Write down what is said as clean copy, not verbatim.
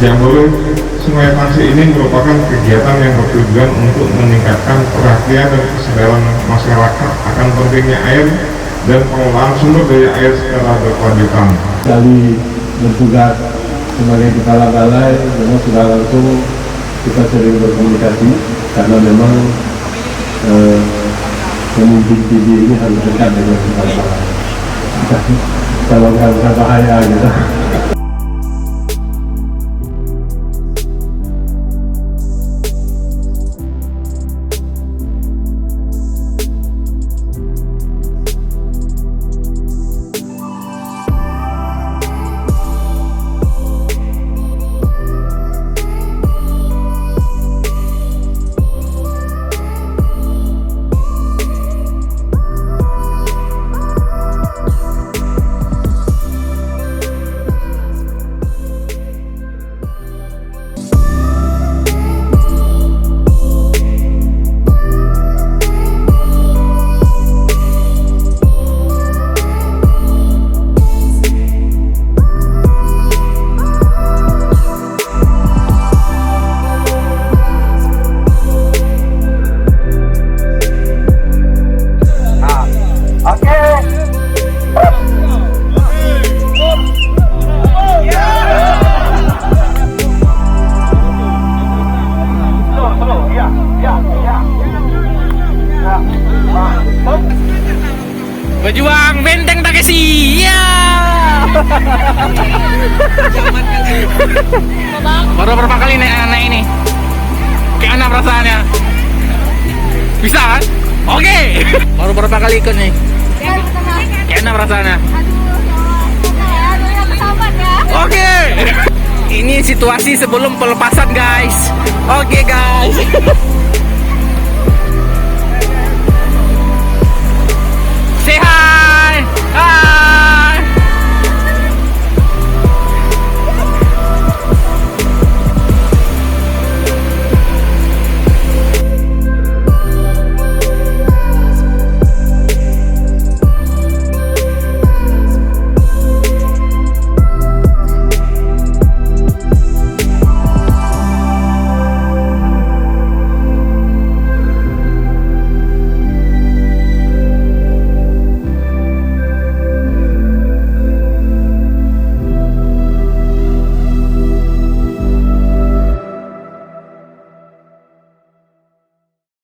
Jambore Sungai Pansi ini merupakan kegiatan yang bertujuan untuk meningkatkan perhatian dan kesadaran masyarakat akan pentingnya air dan pengelolaan sumber daya air secara berkelanjutan. Kali bertugas sebagai kepala balai, memang sudah langsung kita sering berkomunikasi karena memang pemimpin TV ini harus dekat dengan kepala balai. Kalau nggak bisa bahaya gitu. Berjuang Benteng Takeshi, ya. Baru berapa kali naik ini? Kayak mana perasaannya? Bisa kan? Oke. Baru berapa kali ikut nih? Kayak mana perasaannya? Oke. Ini situasi sebelum pelepasan guys. Oke guys.